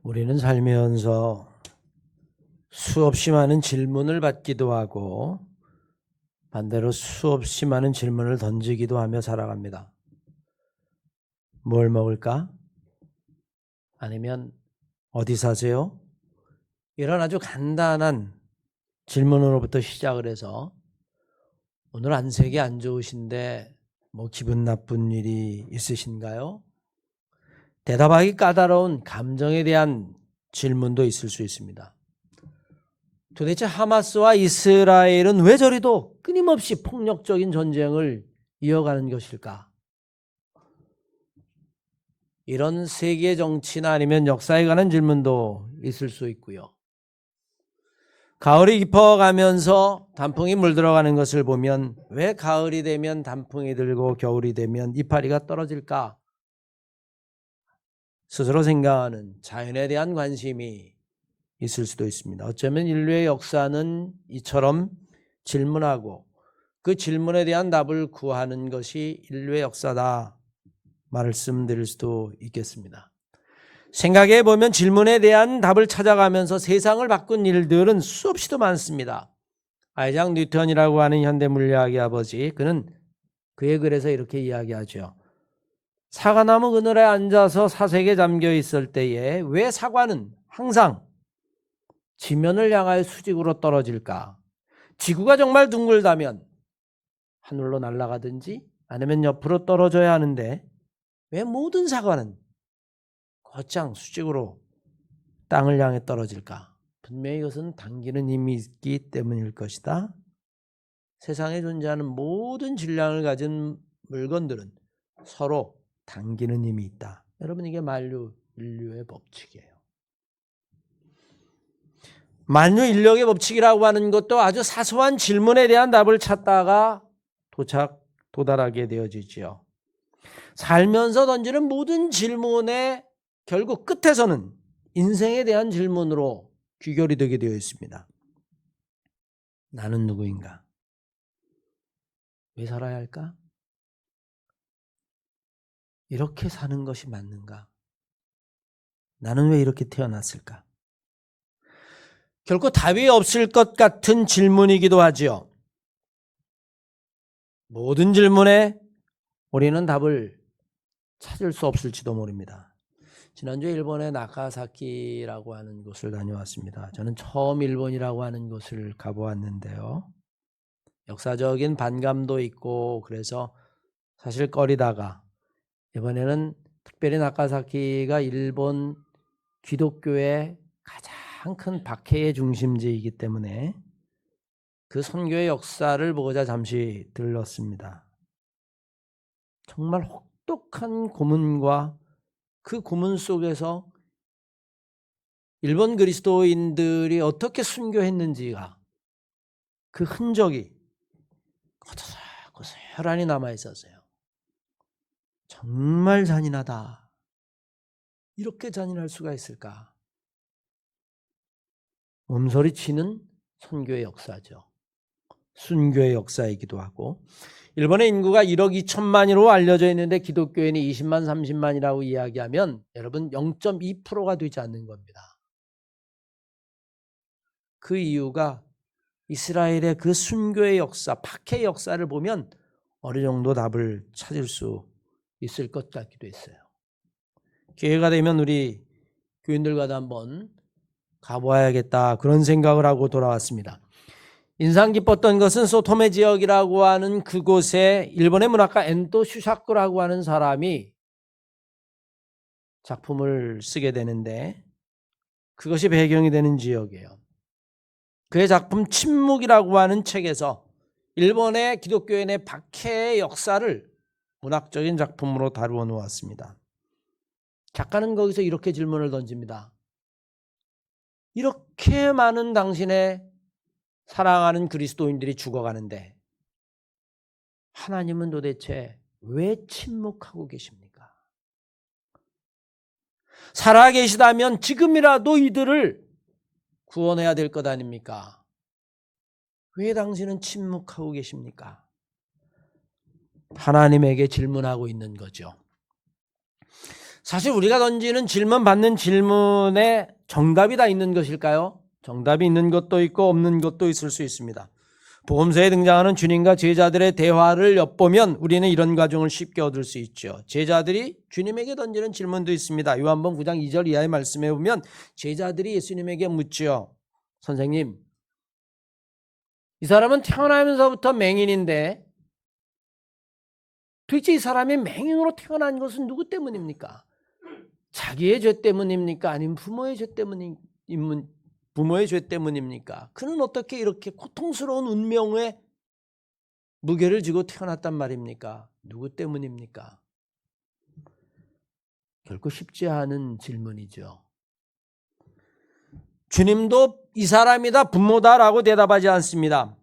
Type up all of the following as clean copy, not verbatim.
우리는 살면서 수없이 많은 질문을 받기도 하고 반대로 수없이 많은 질문을 던지기도 하며 살아갑니다. 뭘 먹을까? 아니면 어디 사세요? 이런 아주 간단한 질문으로부터 시작을 해서 오늘 안색이 안 좋으신데 뭐 기분 나쁜 일이 있으신가요? 대답하기 까다로운 감정에 대한 질문도 있을 수 있습니다. 도대체 하마스와 이스라엘은 왜 저리도 끊임없이 폭력적인 전쟁을 이어가는 것일까? 이런 세계 정치나 아니면 역사에 관한 질문도 있을 수 있고요. 가을이 깊어가면서 단풍이 물들어가는 것을 보면 왜 가을이 되면 단풍이 들고 겨울이 되면 이파리가 떨어질까? 스스로 생각하는 자연에 대한 관심이 있을 수도 있습니다. 어쩌면 인류의 역사는 이처럼 질문하고 그 질문에 대한 답을 구하는 것이 인류의 역사다 말씀드릴 수도 있겠습니다. 생각해 보면 질문에 대한 답을 찾아가면서 세상을 바꾼 일들은 수없이도 많습니다. 아이작 뉴턴이라고 하는 현대 물리학의 아버지, 그는 그의 글에서 이렇게 이야기하죠. 사과나무 그늘에 앉아서 사색에 잠겨 있을 때에 왜 사과는 항상 지면을 향하여 수직으로 떨어질까? 지구가 정말 둥글다면 하늘로 날아가든지 아니면 옆으로 떨어져야 하는데 왜 모든 사과는 곧장 수직으로 땅을 향해 떨어질까? 분명히 이것은 당기는 힘이 있기 때문일 것이다. 세상에 존재하는 모든 질량을 가진 물건들은 서로 당기는 힘이 있다. 여러분, 이게 만유인력의 법칙이에요. 만유인력의 법칙이라고 하는 것도 아주 사소한 질문에 대한 답을 찾다가 도달하게 되어지지요. 살면서 던지는 모든 질문의 결국 끝에서는 인생에 대한 질문으로 귀결이 되게 되어 있습니다. 나는 누구인가? 왜 살아야 할까? 이렇게 사는 것이 맞는가? 나는 왜 이렇게 태어났을까? 결코 답이 없을 것 같은 질문이기도 하지요. 모든 질문에 우리는 답을 찾을 수 없을지도 모릅니다. 지난주에 일본의 나가사키라고 하는 곳을 다녀왔습니다. 저는 처음 일본이라고 하는 곳을 가보았는데요. 역사적인 반감도 있고 그래서 사실 꺼리다가 이번에는 특별히 나가사키가 일본 기독교의 가장 큰 박해의 중심지이기 때문에 그 선교의 역사를 보고자 잠시 들렀습니다. 정말 혹독한 고문과 그 고문 속에서 일본 그리스도인들이 어떻게 순교했는지가 그 흔적이 고스란히 남아 있었어요. 정말 잔인하다. 이렇게 잔인할 수가 있을까? 몸서리치는 선교의 역사죠. 순교의 역사이기도 하고, 일본의 인구가 1억 2천만이로 알려져 있는데 기독교인이 20만 30만이라고 이야기하면 여러분 0.2%가 되지 않는 겁니다. 그 이유가 이스라엘의 그 순교의 역사, 박해의 역사를 보면 어느 정도 답을 찾을 수 있을 것 같기도 했어요. 기회가 되면 우리 교인들과도 한번 가보아야겠다, 그런 생각을 하고 돌아왔습니다. 인상 깊었던 것은 소토메 지역이라고 하는 그곳에 일본의 문학가 엔토 슈사쿠라고 하는 사람이 작품을 쓰게 되는데 그것이 배경이 되는 지역이에요. 그의 작품 침묵이라고 하는 책에서 일본의 기독교인의 박해의 역사를 문학적인 작품으로 다루어 놓았습니다. 작가는 거기서 이렇게 질문을 던집니다. 이렇게 많은 당신의 사랑하는 그리스도인들이 죽어가는데 하나님은 도대체 왜 침묵하고 계십니까? 살아계시다면 지금이라도 이들을 구원해야 될 것 아닙니까? 왜 당신은 침묵하고 계십니까? 하나님에게 질문하고 있는 거죠. 사실 우리가 던지는 질문, 받는 질문에 정답이 다 있는 것일까요? 정답이 있는 것도 있고 없는 것도 있을 수 있습니다. 복음서에 등장하는 주님과 제자들의 대화를 엿보면 우리는 이런 과정을 쉽게 얻을 수 있죠. 제자들이 주님에게 던지는 질문도 있습니다. 요한복음 9장 2절 이하의 말씀에 보면 제자들이 예수님에게 묻죠. 선생님, 이 사람은 태어나면서부터 맹인인데 도대체 이 사람이 맹인으로 태어난 것은 누구 때문입니까? 자기의 죄 때문입니까? 아니면 부모의 죄 때문입니까? 그는 어떻게 이렇게 고통스러운 운명에 무게를 지고 태어났단 말입니까? 누구 때문입니까? 결코 쉽지 않은 질문이죠. 주님도 이 사람이다, 부모다라고 대답하지 않습니다.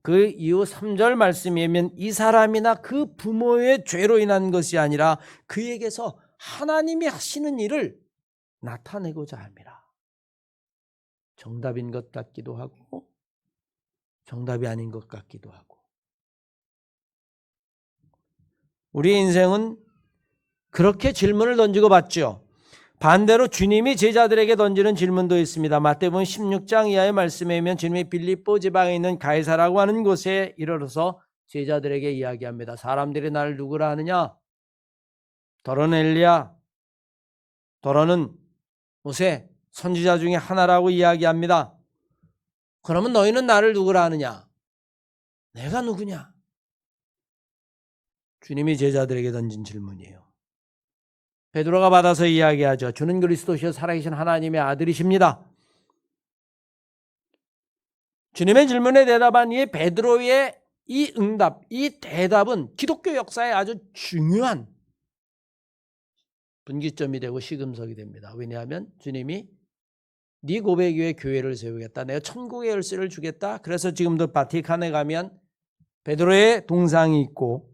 그 이후 3절 말씀에 보면 이 사람이나 그 부모의 죄로 인한 것이 아니라 그에게서 하나님이 하시는 일을 나타내고자 함이라. 정답인 것 같기도 하고 정답이 아닌 것 같기도 하고. 우리 인생은 그렇게 질문을 던지고 받죠. 반대로 주님이 제자들에게 던지는 질문도 있습니다. 마태복음 16장 이하의 말씀에 보면 주님이 빌립보 지방에 있는 가이사라고 하는 곳에 이르러서 제자들에게 이야기합니다. 사람들이 나를 누구라 하느냐? 더러는 엘리야, 더러는 모세, 선지자 중에 하나라고 이야기합니다. 그러면 너희는 나를 누구라 하느냐? 내가 누구냐? 주님이 제자들에게 던진 질문이에요. 베드로가 받아서 이야기하죠. 주는 그리스도시요 살아계신 하나님의 아들이십니다. 주님의 질문에 대답한 이 베드로의 이 응답, 이 대답은 기독교 역사에 아주 중요한 분기점이 되고 시금석이 됩니다. 왜냐하면 주님이 네 고백 위에 교회를 세우겠다. 내가 천국의 열쇠를 주겠다. 그래서 지금도 바티칸에 가면 베드로의 동상이 있고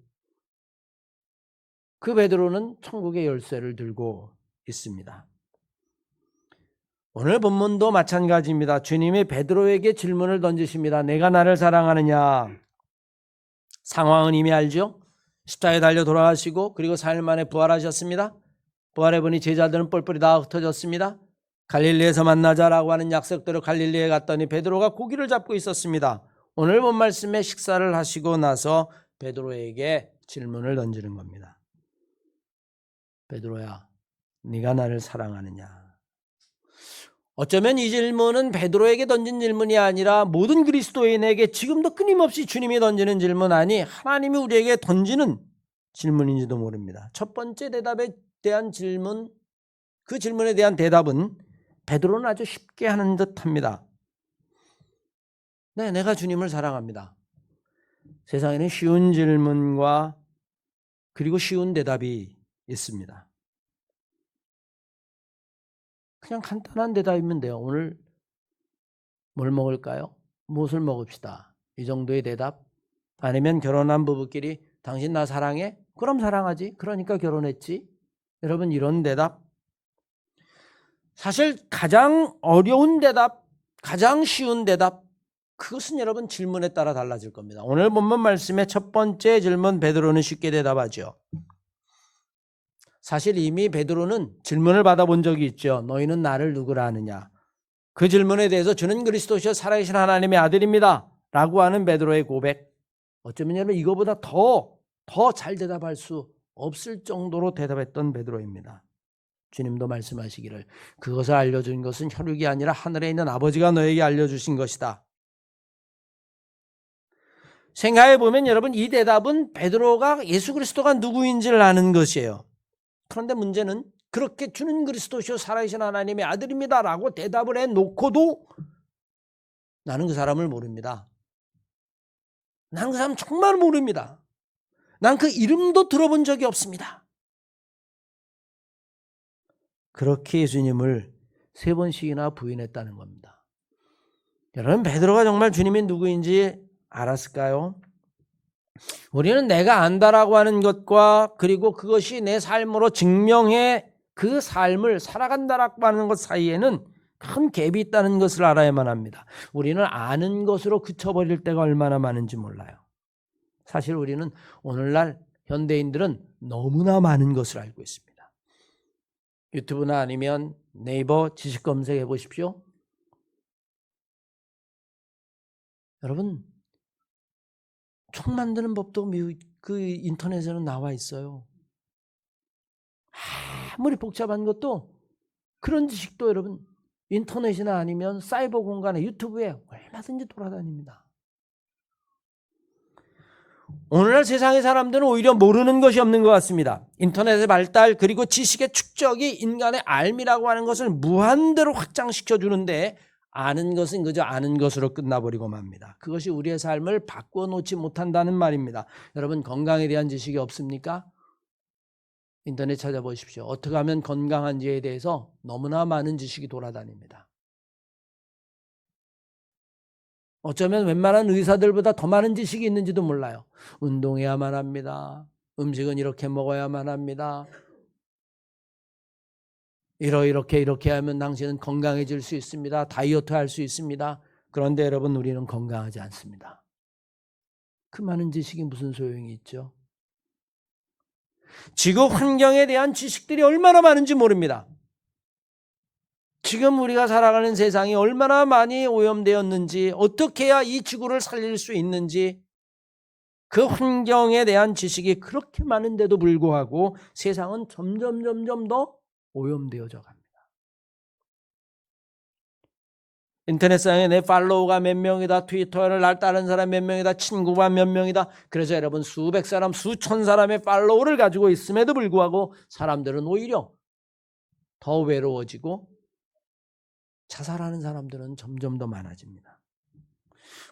그 베드로는 천국의 열쇠를 들고 있습니다. 오늘 본문도 마찬가지입니다. 주님이 베드로에게 질문을 던지십니다. 내가 나를 사랑하느냐? 상황은 이미 알죠? 십자가에 달려 돌아가시고 그리고 4일 만에 부활하셨습니다. 부활해 보니 제자들은 뿔뿔이 다 흩어졌습니다. 갈릴리에서 만나자라고 하는 약속대로 갈릴리에 갔더니 베드로가 고기를 잡고 있었습니다. 오늘 본 말씀에 식사를 하시고 나서 베드로에게 질문을 던지는 겁니다. 베드로야, 네가 나를 사랑하느냐? 어쩌면 이 질문은 베드로에게 던진 질문이 아니라 모든 그리스도인에게 지금도 끊임없이 주님이 던지는 질문 아니 하나님이 우리에게 던지는 질문인지도 모릅니다. 첫 번째 대답에 대한 질문, 그 질문에 대한 대답은 베드로는 아주 쉽게 하는 듯합니다. 네, 내가 주님을 사랑합니다. 세상에는 쉬운 질문과 그리고 쉬운 대답이 있습니다. 그냥 간단한 대답이면 돼요. 오늘 뭘 먹을까요? 무엇을 먹읍시다. 이 정도의 대답. 아니면 결혼한 부부끼리 당신 나 사랑해? 그럼 사랑하지. 그러니까 결혼했지. 여러분 이런 대답. 사실 가장 어려운 대답, 가장 쉬운 대답, 그것은 여러분 질문에 따라 달라질 겁니다. 오늘 본문 말씀의 첫 번째 질문 베드로는 쉽게 대답하죠. 사실 이미 베드로는 질문을 받아본 적이 있죠. 너희는 나를 누구라 하느냐? 그 질문에 대해서 주는 그리스도시요 살아계신 하나님의 아들입니다 라고 하는 베드로의 고백. 어쩌면 여러분 이거보다 더 잘 대답할 수 없을 정도로 대답했던 베드로입니다. 주님도 말씀하시기를 그것을 알려준 것은 혈육이 아니라 하늘에 있는 아버지가 너에게 알려주신 것이다. 생각해 보면 여러분 이 대답은 베드로가 예수 그리스도가 누구인지를 아는 것이에요. 그런데 문제는 그렇게 주는 그리스도시요 살아계신 하나님의 아들입니다 라고 대답을 해놓고도 나는 그 사람을 모릅니다. 나는 그 사람 정말 모릅니다. 난 그 이름도 들어본 적이 없습니다. 그렇게 예수님을 3번씩이나 부인했다는 겁니다. 여러분 베드로가 정말 주님이 누구인지 알았을까요? 우리는 내가 안다라고 하는 것과 그리고 그것이 내 삶으로 증명해 그 삶을 살아간다라고 하는 것 사이에는 큰 갭이 있다는 것을 알아야만 합니다. 우리는 아는 것으로 그쳐버릴 때가 얼마나 많은지 몰라요. 사실 우리는 오늘날 현대인들은 너무나 많은 것을 알고 있습니다. 유튜브나 아니면 네이버 지식 검색해 보십시오. 여러분, 총 만드는 법도 그 인터넷에는 나와 있어요. 아무리 복잡한 것도 그런 지식도 여러분 인터넷이나 아니면 사이버 공간에 유튜브에 얼마든지 돌아다닙니다. 오늘날 세상의 사람들은 오히려 모르는 것이 없는 것 같습니다. 인터넷의 발달 그리고 지식의 축적이 인간의 알미라고 하는 것을 무한대로 확장시켜 주는데 아는 것은 그저 아는 것으로 끝나버리고 맙니다. 그것이 우리의 삶을 바꾸어 놓지 못한다는 말입니다. 여러분 건강에 대한 지식이 없습니까? 인터넷 찾아보십시오. 어떻게 하면 건강한지에 대해서 너무나 많은 지식이 돌아다닙니다. 어쩌면 웬만한 의사들보다 더 많은 지식이 있는지도 몰라요. 운동해야만 합니다. 음식은 이렇게 먹어야만 합니다. 이렇게 하면 당신은 건강해질 수 있습니다. 다이어트 할 수 있습니다. 그런데 여러분 우리는 건강하지 않습니다. 그 많은 지식이 무슨 소용이 있죠? 지구 환경에 대한 지식들이 얼마나 많은지 모릅니다. 지금 우리가 살아가는 세상이 얼마나 많이 오염되었는지, 어떻게 해야 이 지구를 살릴 수 있는지, 그 환경에 대한 지식이 그렇게 많은데도 불구하고 세상은 점점 더 오염되어져 갑니다. 인터넷상에 내 팔로우가 몇 명이다, 트위터를 날 따른 사람 몇 명이다, 친구가 몇 명이다. 그래서 여러분 수백 사람, 수천 사람의 팔로우를 가지고 있음에도 불구하고 사람들은 오히려 더 외로워지고 자살하는 사람들은 점점 더 많아집니다.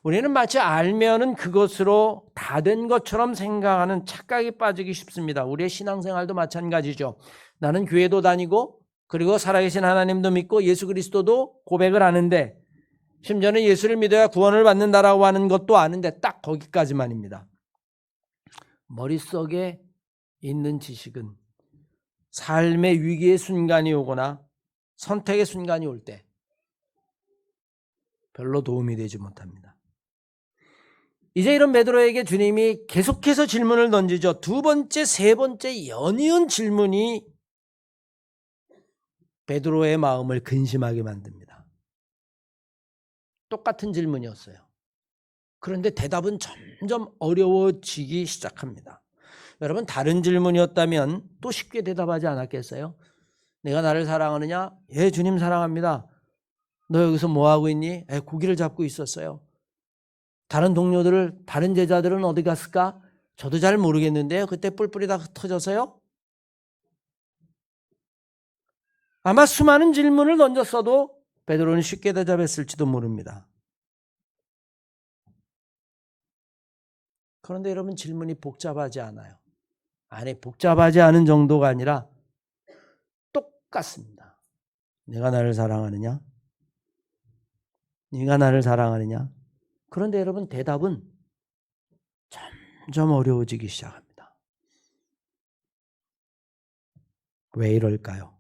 우리는 마치 알면은 그것으로 다 된 것처럼 생각하는 착각에 빠지기 쉽습니다. 우리의 신앙생활도 마찬가지죠. 나는 교회도 다니고 그리고 살아계신 하나님도 믿고 예수 그리스도도 고백을 하는데 심지어는 예수를 믿어야 구원을 받는다라고 하는 것도 아는데 딱 거기까지만입니다. 머릿속에 있는 지식은 삶의 위기의 순간이 오거나 선택의 순간이 올 때 별로 도움이 되지 못합니다. 이제 이런 베드로에게 주님이 계속해서 질문을 던지죠. 두 번째, 세 번째 연이은 질문이 베드로의 마음을 근심하게 만듭니다. 똑같은 질문이었어요. 그런데 대답은 점점 어려워지기 시작합니다. 여러분 다른 질문이었다면 또 쉽게 대답하지 않았겠어요? 내가 나를 사랑하느냐? 예, 주님 사랑합니다. 너 여기서 뭐하고 있니? 예, 고기를 잡고 있었어요. 다른 동료들을, 다른 제자들은 어디 갔을까? 저도 잘 모르겠는데요. 그때 뿔뿔이 다 흩어져서요. 아마 수많은 질문을 던졌어도 베드로는 쉽게 대답했을지도 모릅니다. 그런데 여러분 질문이 복잡하지 않아요. 아니 복잡하지 않은 정도가 아니라 똑같습니다. 내가 나를 사랑하느냐? 네가 나를 사랑하느냐? 그런데 여러분 대답은 점점 어려워지기 시작합니다. 왜 이럴까요?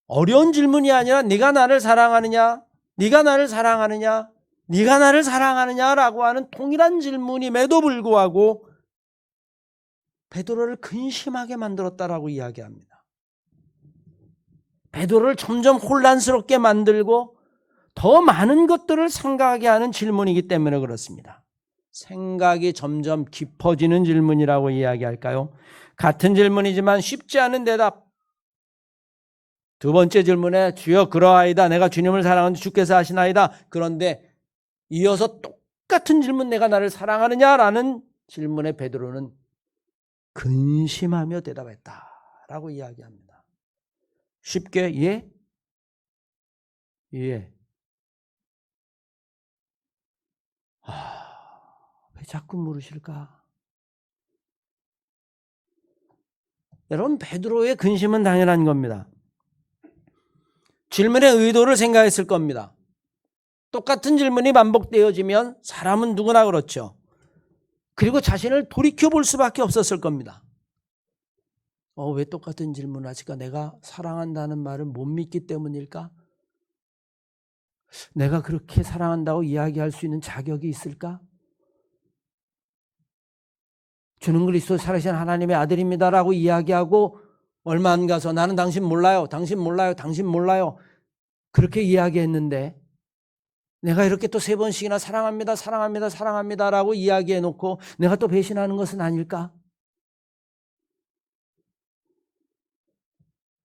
어려운 질문이 아니라 네가 나를 사랑하느냐? 네가 나를 사랑하느냐? 네가 나를 사랑하느냐라고 하는 동일한 질문임에도 불구하고 베드로를 근심하게 만들었다라고 이야기합니다. 베드로를 점점 혼란스럽게 만들고 더 많은 것들을 생각하게 하는 질문이기 때문에 그렇습니다. 생각이 점점 깊어지는 질문이라고 이야기할까요? 같은 질문이지만 쉽지 않은 대답. 두 번째 질문에 주여 그러하이다. 내가 주님을 사랑하는데 주께서 하시나이다. 그런데 이어서 똑같은 질문 내가 나를 사랑하느냐라는 질문에 베드로는 근심하며 대답했다라고 이야기합니다. 쉽게 예? 예. 왜 자꾸 물으실까? 여러분 베드로의 근심은 당연한 겁니다. 질문의 의도를 생각했을 겁니다. 똑같은 질문이 반복되어지면 사람은 누구나 그렇죠. 그리고 자신을 돌이켜볼 수밖에 없었을 겁니다. 왜 똑같은 질문을 하실까? 내가 사랑한다는 말을 못 믿기 때문일까? 내가 그렇게 사랑한다고 이야기할 수 있는 자격이 있을까? 주는 그리스도 살아계신 하나님의 아들입니다라고 이야기하고 얼마 안 가서 나는 당신 몰라요. 당신 몰라요. 당신 몰라요. 그렇게 이야기했는데 내가 이렇게 또 3번씩이나 사랑합니다. 사랑합니다. 사랑합니다라고 이야기해놓고 내가 또 배신하는 것은 아닐까?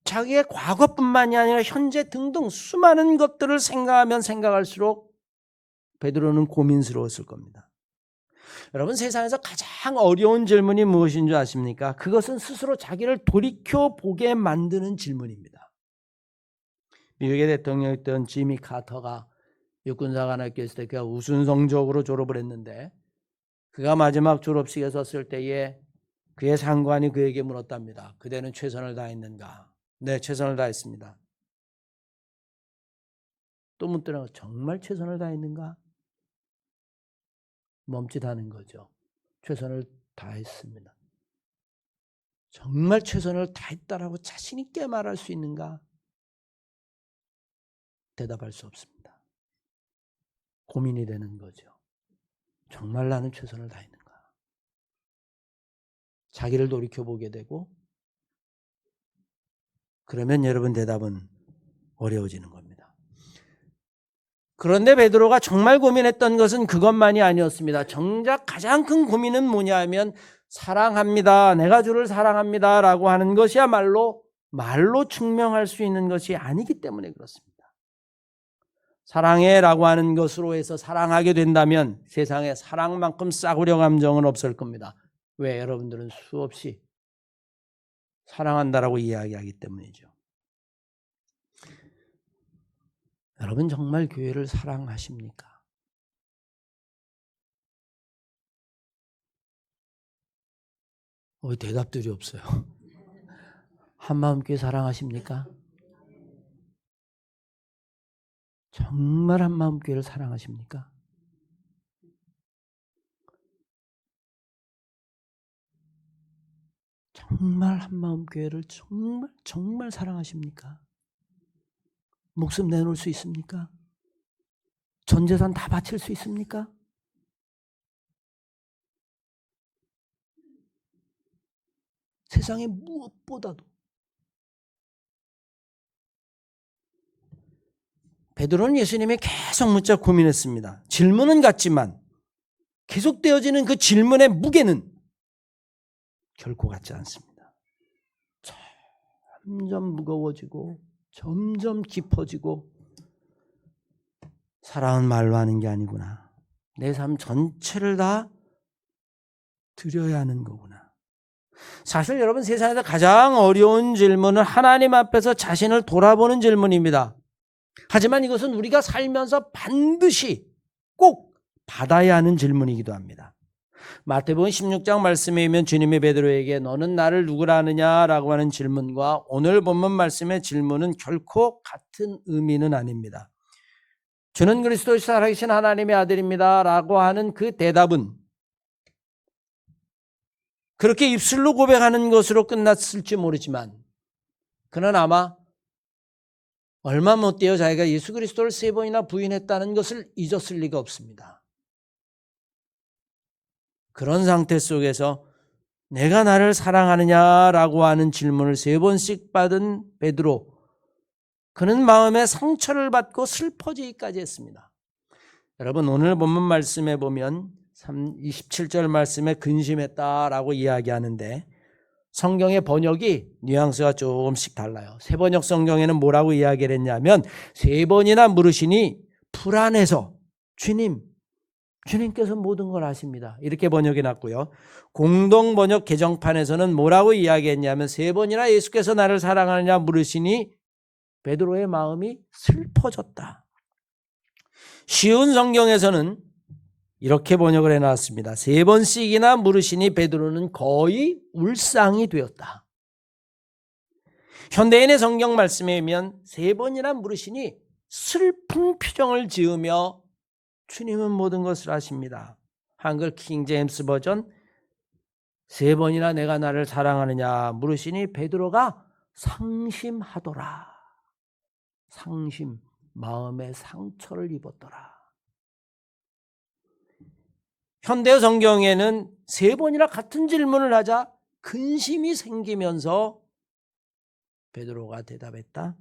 자기의 과거뿐만이 아니라 현재 등등 수많은 것들을 생각하면 생각할수록 베드로는 고민스러웠을 겁니다. 여러분, 세상에서 가장 어려운 질문이 무엇인 줄 아십니까? 그것은 스스로 자기를 돌이켜보게 만드는 질문입니다. 미국의 대통령이었던 지미 카터가 육군사관학교에 있을 때 그가 우수 성적으로 졸업을 했는데 그가 마지막 졸업식에 섰을 때에 그의 상관이 그에게 물었답니다. 그대는 최선을 다했는가? 네, 최선을 다했습니다. 또 묻더라고요. 정말 최선을 다했는가? 멈칫하는 거죠. 최선을 다했습니다. 정말 최선을 다했다라고 자신 있게 말할 수 있는가? 대답할 수 없습니다. 고민이 되는 거죠. 정말 나는 최선을 다했는가? 자기를 돌이켜보게 되고 그러면 여러분 대답은 어려워지는 겁니다. 그런데 베드로가 정말 고민했던 것은 그것만이 아니었습니다. 정작 가장 큰 고민은 뭐냐 하면 사랑합니다. 내가 주를 사랑합니다. 라고 하는 것이야말로 말로 증명할 수 있는 것이 아니기 때문에 그렇습니다. 사랑해 라고 하는 것으로 해서 사랑하게 된다면 세상에 사랑만큼 싸구려 감정은 없을 겁니다. 왜? 여러분들은 수없이 사랑한다라고 이야기하기 때문이죠. 여러분 정말 교회를 사랑하십니까? 왜 대답들이 없어요? 한마음교회 사랑하십니까? 정말 한마음교회를 사랑하십니까? 정말 한마음교회를 정말 사랑하십니까? 목숨 내놓을 수 있습니까? 전 재산 다 바칠 수 있습니까? 세상에 무엇보다도 베드로는 예수님이 계속 묻자 고민했습니다. 질문은 같지만 계속되어지는 그 질문의 무게는 결코 같지 않습니다. 점점 무거워지고 점점 깊어지고 사랑은 말로 하는 게 아니구나. 내 삶 전체를 다 드려야 하는 거구나. 사실 여러분 세상에서 가장 어려운 질문은 하나님 앞에서 자신을 돌아보는 질문입니다. 하지만 이것은 우리가 살면서 반드시 꼭 받아야 하는 질문이기도 합니다. 마태복음 16장 말씀에 보면 주님이 베드로에게 너는 나를 누구라 하느냐라고 하는 질문과 오늘 본문 말씀의 질문은 결코 같은 의미는 아닙니다. 주는 그리스도의 살아계신 하나님의 아들입니다 라고 하는 그 대답은 그렇게 입술로 고백하는 것으로 끝났을지 모르지만 그는 아마 얼마 못 되어 자기가 예수 그리스도를 3번이나 부인했다는 것을 잊었을 리가 없습니다. 그런 상태 속에서 내가 나를 사랑하느냐라고 하는 질문을 3번씩 받은 베드로, 그는 마음에 상처를 받고 슬퍼지기까지 했습니다. 여러분 오늘 본문 말씀에 보면 27절 말씀에 근심했다라고 이야기하는데 성경의 번역이 뉘앙스가 조금씩 달라요. 새번역 성경에는 뭐라고 이야기를 했냐면 3번이나 물으시니 불안해서 주님께서 모든 걸 아십니다. 이렇게 번역이 났고요. 공동번역 개정판에서는 뭐라고 이야기했냐면 3번이나 예수께서 나를 사랑하느냐 물으시니 베드로의 마음이 슬퍼졌다. 쉬운 성경에서는 이렇게 번역을 해놨습니다. 3번씩이나 물으시니 베드로는 거의 울상이 되었다. 현대인의 성경 말씀에 보면 3번이나 물으시니 슬픈 표정을 지으며 주님은 모든 것을 아십니다. 한글 킹 제임스 버전 3번이나 내가 나를 사랑하느냐 물으시니 베드로가 상심하더라. 상심, 마음의 상처를 입었더라. 현대 성경에는 3번이나 같은 질문을 하자 근심이 생기면서 베드로가 대답했다.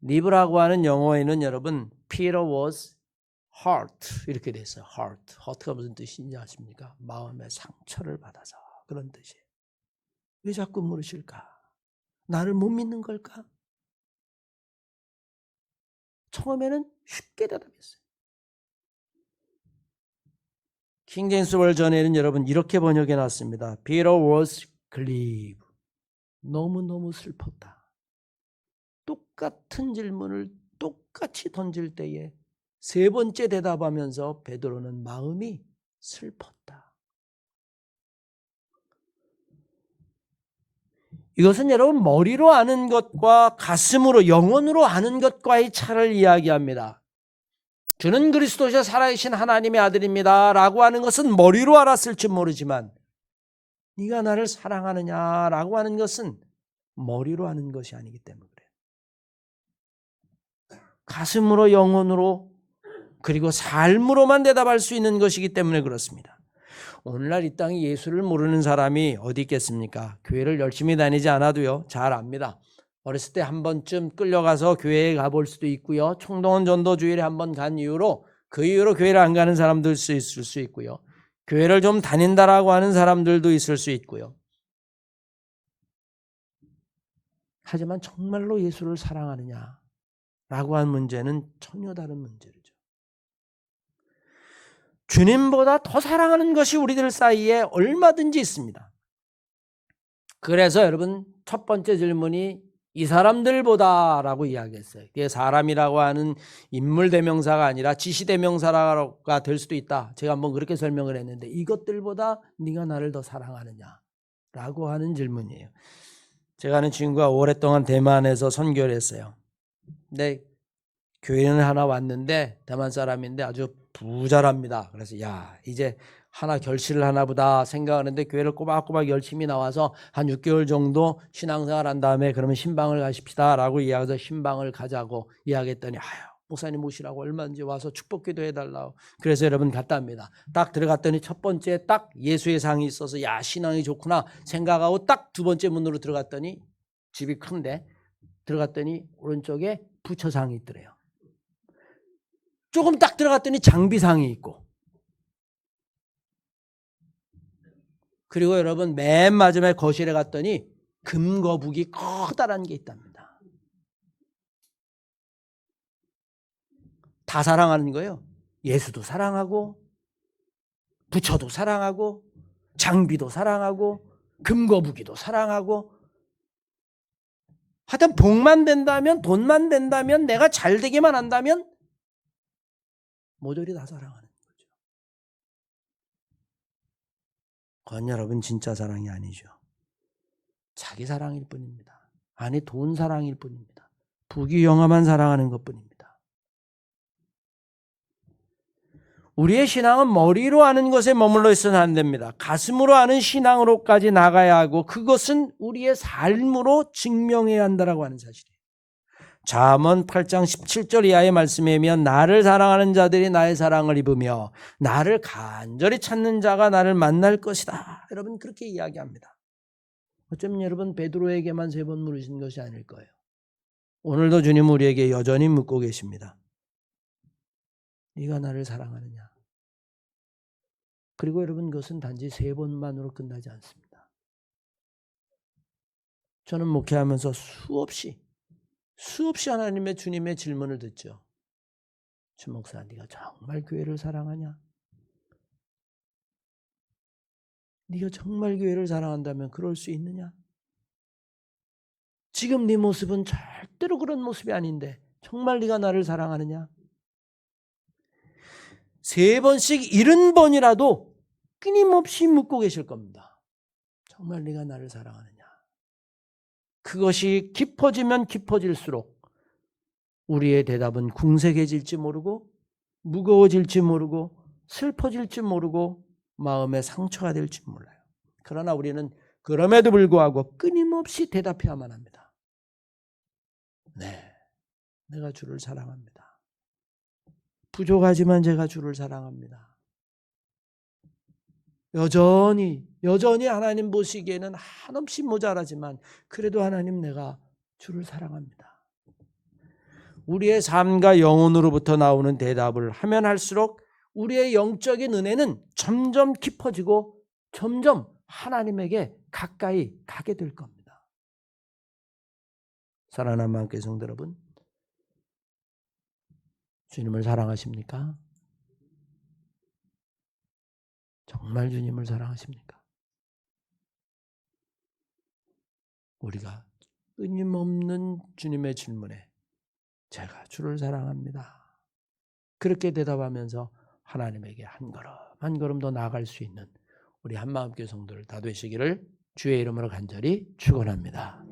리브라고 하는 영어에는 여러분 Peter was hurt 이렇게 돼 있어요. hurt. hurt가 무슨 뜻인지 아십니까? 마음의 상처를 받아서 그런 뜻이에요. 왜 자꾸 물으실까? 나를 못 믿는 걸까? 처음에는 쉽게 대답했어요. 킹제임스 버전에는 여러분 이렇게 번역해 놨습니다. Peter was grieved. 너무너무 슬펐다. 똑같은 질문을 똑같이 던질 때에 세 번째 대답하면서 베드로는 마음이 슬펐다. 이것은 여러분 머리로 아는 것과 가슴으로 영혼으로 아는 것과의 차를 이야기합니다. 주는 그리스도시여 살아계신 하나님의 아들입니다 라고 하는 것은 머리로 알았을지 모르지만 네가 나를 사랑하느냐라고 하는 것은 머리로 아는 것이 아니기 때문에 그래요. 가슴으로 영혼으로 그리고 삶으로만 대답할 수 있는 것이기 때문에 그렇습니다. 오늘날 이 땅에 예수를 모르는 사람이 어디 있겠습니까? 교회를 열심히 다니지 않아도요. 잘 압니다. 어렸을 때 한 번쯤 끌려가서 교회에 가볼 수도 있고요. 총동원 전도 주일에 한 번 간 이후로 그 이후로 교회를 안 가는 사람도 있을 수 있고요. 교회를 좀 다닌다라고 하는 사람들도 있을 수 있고요. 하지만 정말로 예수를 사랑하느냐라고 하는 문제는 전혀 다른 문제죠. 주님보다 더 사랑하는 것이 우리들 사이에 얼마든지 있습니다. 그래서 여러분 첫 번째 질문이 이 사람들보다라고 이야기했어요. 이게 사람이라고 하는 인물 대명사가 아니라 지시 대명사가 될 수도 있다. 제가 한번 그렇게 설명을 했는데 이것들보다 네가 나를 더 사랑하느냐라고 하는 질문이에요. 제가 아는 친구가 오랫동안 대만에서 선교를 했어요. 근데 교회는 하나 왔는데 대만 사람인데 아주 부자랍니다. 그래서 야 이제 하나 결실을 하나 보다 생각하는데 교회를 꼬박꼬박 열심히 나와서 한 6개월 정도 신앙생활 한 다음에 그러면 신방을 가십시다 라고 이야기해서 신방을 가자고 이야기했더니 아유 목사님 모시라고 얼마든지 와서 축복기도 해달라고. 그래서 여러분 갔다 합니다. 딱 들어갔더니 첫 번째 딱 예수의 상이 있어서 야 신앙이 좋구나 생각하고 딱 두 번째 문으로 들어갔더니 집이 큰데 들어갔더니 오른쪽에 부처상이 있더래요. 조금 딱 들어갔더니 장비상이 있고 그리고 여러분 맨 마지막에 거실에 갔더니 금거북이 커다란 게 있답니다. 다 사랑하는 거예요. 예수도 사랑하고 부처도 사랑하고 장비도 사랑하고 금거북이도 사랑하고 하여튼 복만 된다면 돈만 된다면 내가 잘 되기만 한다면 모조리 다 사랑하는 거죠. 그건 여러분 진짜 사랑이 아니죠. 자기 사랑일 뿐입니다. 아니 돈 사랑일 뿐입니다. 부귀영화만 사랑하는 것뿐입니다. 우리의 신앙은 머리로 아는 것에 머물러 있어서는 안 됩니다. 가슴으로 아는 신앙으로까지 나가야 하고 그것은 우리의 삶으로 증명해야 한다라고 하는 사실이에요. 잠언 8장 17절 이하의 말씀에 의하면 나를 사랑하는 자들이 나의 사랑을 입으며 나를 간절히 찾는 자가 나를 만날 것이다. 여러분 그렇게 이야기합니다. 어쩌면 여러분 베드로에게만 3번 물으신 것이 아닐 거예요. 오늘도 주님 우리에게 여전히 묻고 계십니다. 네가 나를 사랑하느냐? 그리고 여러분 그것은 단지 3번만으로 끝나지 않습니다. 저는 목회하면서 수없이 하나님의 주님의 질문을 듣죠. 주 목사 네가 정말 교회를 사랑하냐? 네가 정말 교회를 사랑한다면 그럴 수 있느냐? 지금 네 모습은 절대로 그런 모습이 아닌데 정말 네가 나를 사랑하느냐? 3번씩 70번이라도 끊임없이 묻고 계실 겁니다. 정말 네가 나를 사랑하느냐? 그것이 깊어지면 깊어질수록 우리의 대답은 궁색해질지 모르고 무거워질지 모르고 슬퍼질지 모르고 마음에 상처가 될지 몰라요. 그러나 우리는 그럼에도 불구하고 끊임없이 대답해야만 합니다. 네, 내가 주를 사랑합니다. 부족하지만 제가 주를 사랑합니다. 여전히 하나님 보시기에는 한없이 모자라지만 그래도 하나님 내가 주를 사랑합니다. 우리의 삶과 영혼으로부터 나오는 대답을 하면 할수록 우리의 영적인 은혜는 점점 깊어지고 점점 하나님에게 가까이 가게 될 겁니다. 사랑하는 함께 성도 여러분, 주님을 사랑하십니까? 정말 주님을 사랑하십니까? 우리가 끊임없는 주님의 질문에 제가 주를 사랑합니다. 그렇게 대답하면서 하나님에게 한 걸음 더 나아갈 수 있는 우리 한마음교회 성도들 다 되시기를 주의 이름으로 간절히 축원합니다.